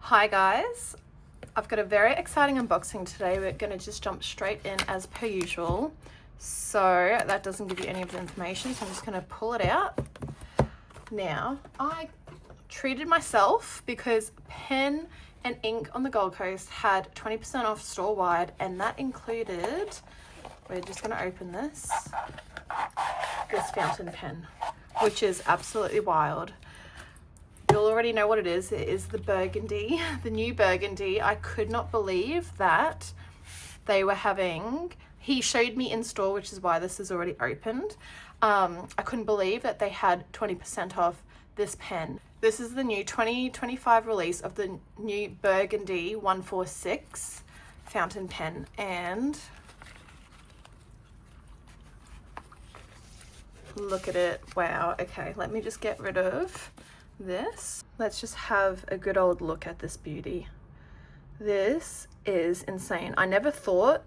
Hi guys, I've got a very exciting unboxing today. We're going to just jump straight in as per usual. So that doesn't give you any of the information, so I'm just going to pull it out. Now, I treated myself because pen and ink on the Gold Coast had 20% off store-wide, and that included, we're just going to open this fountain pen, which is absolutely wild. You'll already know what it is. It is the Burgundy, the new Burgundy. I could not believe that they were having, he showed me in store, which is why this is already opened. I couldn't believe that they had 20% off this pen. This is the new 2025 release of the new Burgundy 146 fountain pen, and look at it. Wow. Okay, let me just get rid of this. Let's just have a good old look at this beauty. This is insane. I never thought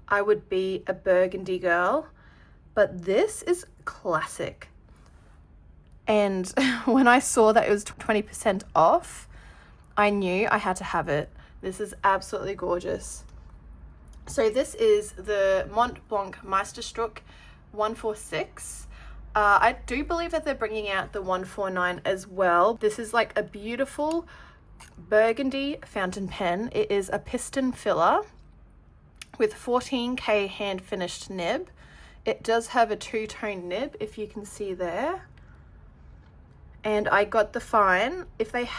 I would be a Burgundy girl, but this is classic. And when I saw that it was 20% off, I knew I had to have it. This is absolutely gorgeous. So this is the Montblanc Meisterstück 146. I do believe that they're bringing out the 149 as well. This is like a beautiful Burgundy fountain pen. It is a piston filler with 14K hand finished nib. It does have a two-tone nib, if you can see there. And I got the fine. If they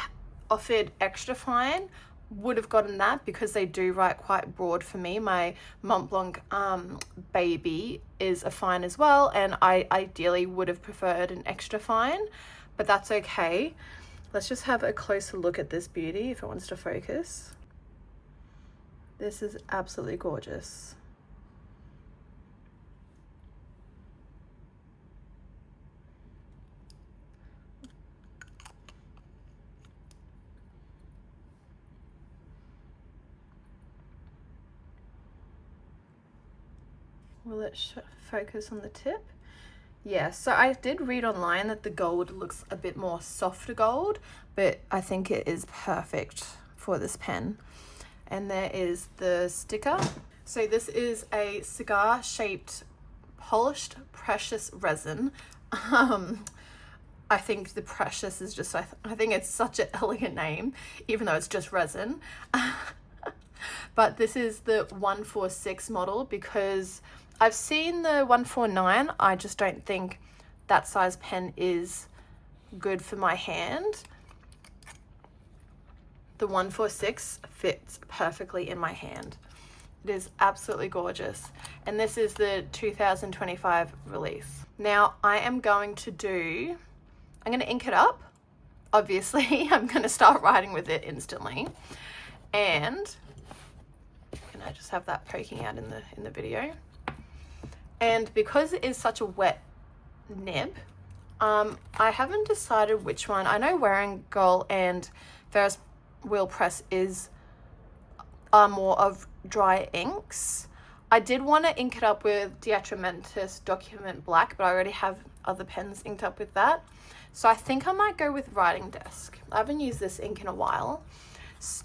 offered extra fine, would have gotten that, because they do write quite broad for me. My Montblanc baby is a fine as well, and I ideally would have preferred an extra fine, but that's okay. Let's just have a closer look at this beauty if it wants to focus. This is absolutely gorgeous. Will it focus on the tip? Yeah, so I did read online that the gold looks a bit more softer gold, but I think it is perfect for this pen. And there is the sticker. So this is a cigar shaped polished precious resin. I think the precious is just, I think it's such an elegant name, even though it's just resin. But this is the 146 model, because I've seen the 149. I just don't think that size pen is good for my hand. The 146 fits perfectly in my hand. It is absolutely gorgeous. And this is the 2025 release. Now I'm going to ink it up. Obviously, I'm going to start writing with it instantly. And can I just have that poking out in the video? And because it is such a wet nib, I haven't decided which one. I know Warangol and Ferris Wheel Press are more of dry inks. I did want to ink it up with Diatramentis Document Black, but I already have other pens inked up with that. So I think I might go with Writing Desk. I haven't used this ink in a while.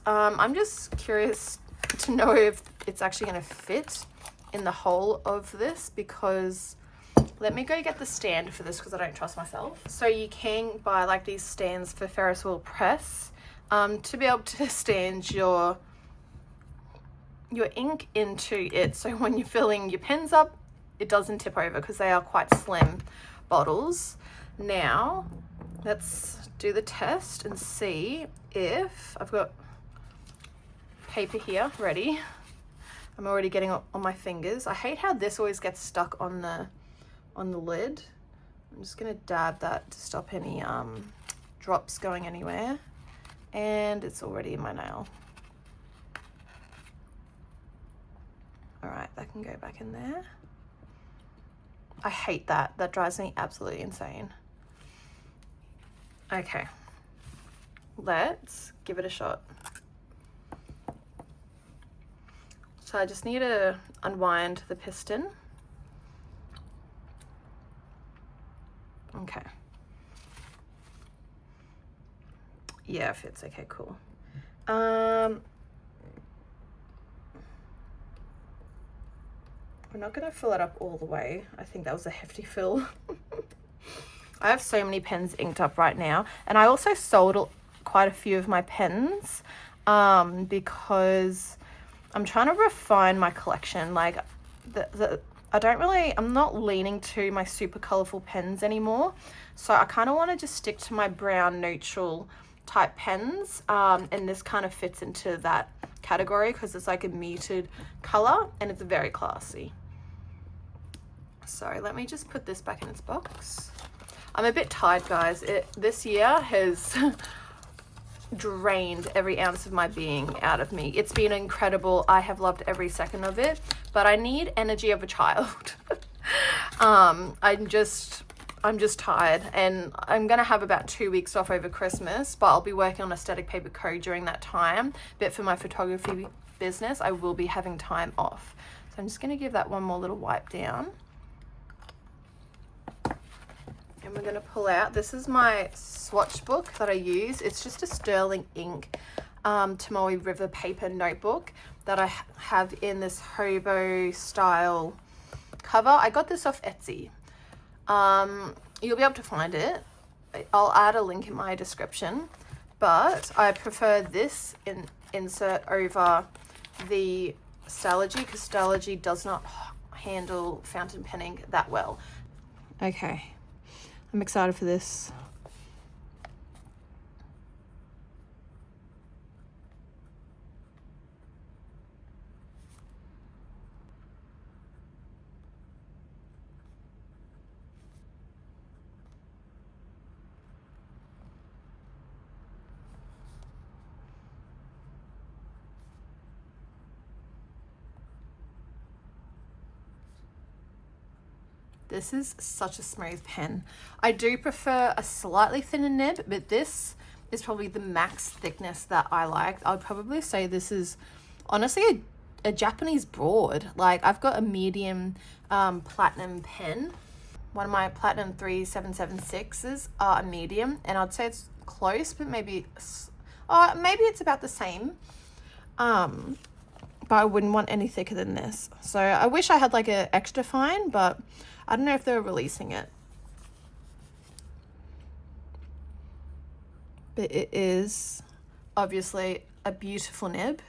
I'm just curious to know if it's actually going to fit in the whole of this, because let me go get the stand for this, because I don't trust myself. So you can buy like these stands for Ferris Wheel Press to be able to stand your ink into it, so when you're filling your pens up, it doesn't tip over, because they are quite slim bottles. Now let's do the test and see if I've got paper here ready. I'm already getting it on my fingers. I hate how this always gets stuck on the lid. I'm just gonna dab that to stop any drops going anywhere. And it's already in my nail. All right, that can go back in there. I hate that. That drives me absolutely insane. Okay, let's give it a shot. So I just need to unwind the piston. Okay. Yeah, it fits. Okay, cool. We're not going to fill it up all the way. I think that was a hefty fill. I have so many pens inked up right now. And I also sold quite a few of my pens because I'm trying to refine my collection. Like, I'm not leaning to my super colorful pens anymore. So I kind of want to just stick to my brown neutral type pens. And this kind of fits into that category because it's like a muted color and it's very classy. So let me just put this back in its box. I'm a bit tired, guys. This year has drained every ounce of my being out of me. It's been incredible. I have loved every second of it, but I need energy of a child. I'm just tired, and I'm gonna have about 2 weeks off over Christmas, but I'll be working on a static paper code during that time. But for my photography business, I will be having time off. So I'm just gonna give that one more little wipe down. And we're going to pull out, this is my swatch book that I use. It's just a sterling ink Tomoe River paper notebook that I have in this hobo style cover. I got this off Etsy. You'll be able to find it. I'll add a link in my description, but I prefer this insert over the Stalogy because Stalogy does not handle fountain penning that well. Okay. I'm excited for this. This is such a smooth pen. I do prefer a slightly thinner nib, but this is probably the max thickness that I like. I would probably say this is honestly a Japanese broad. Like, I've got a medium platinum pen. One of my platinum 3776s are a medium, and I'd say it's close, but maybe it's about the same. But I wouldn't want any thicker than this. So I wish I had like an extra fine, but I don't know if they're releasing it. But it is obviously a beautiful nib.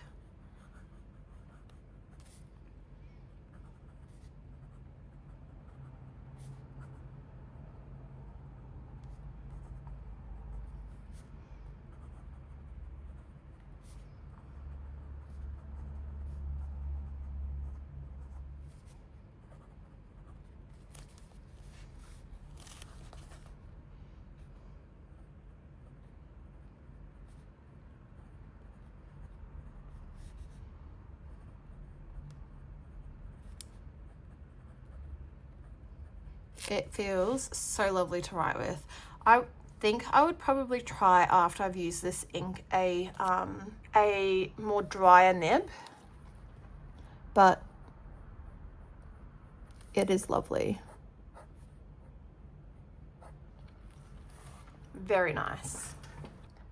It feels so lovely to write with. I think I would probably try, after I've used this ink, a more drier nib, but it is lovely. Very nice.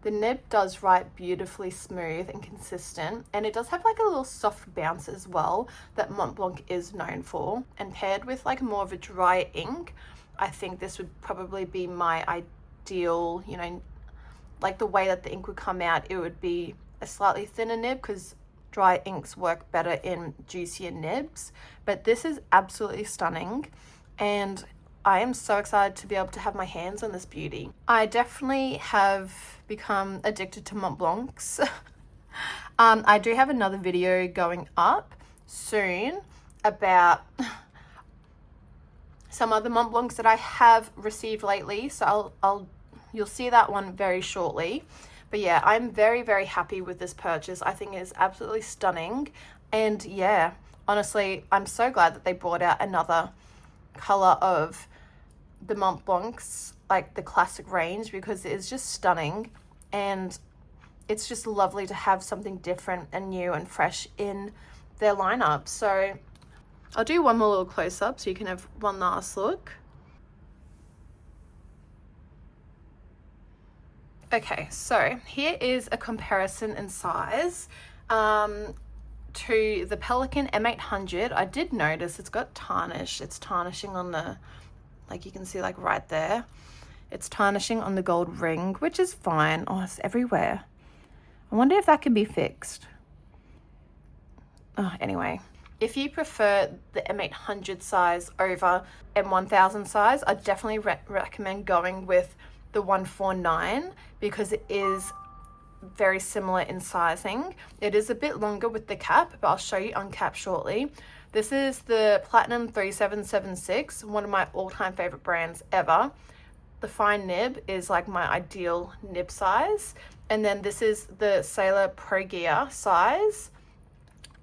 The nib does write beautifully smooth and consistent, and it does have like a little soft bounce as well that Montblanc is known for. And paired with like more of a dry ink, I think this would probably be my ideal, you know, like the way that the ink would come out, it would be a slightly thinner nib because dry inks work better in juicier nibs. But this is absolutely stunning, and I am so excited to be able to have my hands on this beauty. I definitely have become addicted to Montblancs. I do have another video going up soon about some other Montblancs that I have received lately, so you'll see that one very shortly. But yeah, I'm very, very happy with this purchase. I think it is absolutely stunning, and yeah, honestly, I'm so glad that they brought out another color of the Montblancs, like the classic range, because it is just stunning, and it's just lovely to have something different and new and fresh in their lineup. So I'll do one more little close-up so you can have one last look. Okay, so here is a comparison in size to the Pelican M800. I did notice it's got tarnish. It's tarnishing on the, like you can see like right there. It's tarnishing on the gold ring, which is fine. Oh, it's everywhere. I wonder if that can be fixed. Oh, anyway. If you prefer the M800 size over M1000 size, I definitely recommend going with the 149 because it is very similar in sizing. It is a bit longer with the cap, but I'll show you uncapped shortly. This is the Platinum 3776, one of my all-time favorite brands ever. The fine nib is like my ideal nib size. And then this is the Sailor Pro Gear size.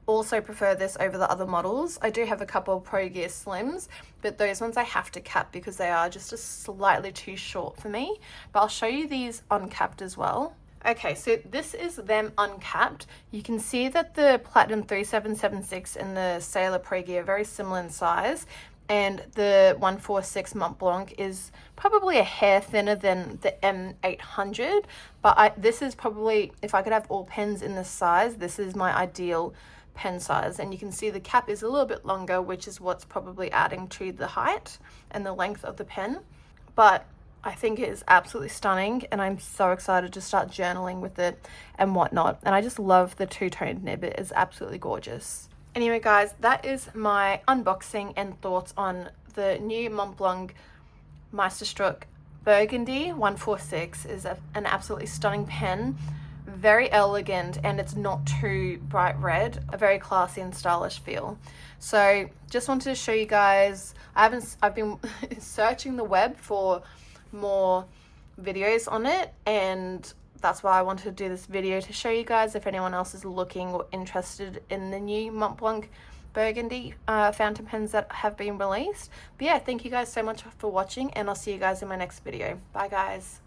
Also prefer this over the other models. I do have a couple of Pro Gear Slims, but those ones I have to cap because they are just slightly too short for me. But I'll show you these uncapped as well. Okay, so this is them uncapped. You can see that the Platinum 3776 and the Sailor Pro Gear are very similar in size, and the 146 Montblanc is probably a hair thinner than the M800, but this is probably, if I could have all pens in this size, this is my ideal pen size. And you can see the cap is a little bit longer, which is what's probably adding to the height and the length of the pen. But I think it is absolutely stunning, and I'm so excited to start journaling with it and whatnot. And I just love the two-toned nib. It is absolutely gorgeous. Anyway, guys, that is my unboxing and thoughts on the new Montblanc Meisterstruck Burgundy 146. Is an absolutely stunning pen. Very elegant, and it's not too bright red. A very classy and stylish feel. So just wanted to show you guys. I've been searching the web for more videos on it, and that's why I wanted to do this video, to show you guys if anyone else is looking or interested in the new Montblanc Burgundy fountain pens that have been released. But yeah, thank you guys so much for watching, and I'll see you guys in my next video. Bye guys.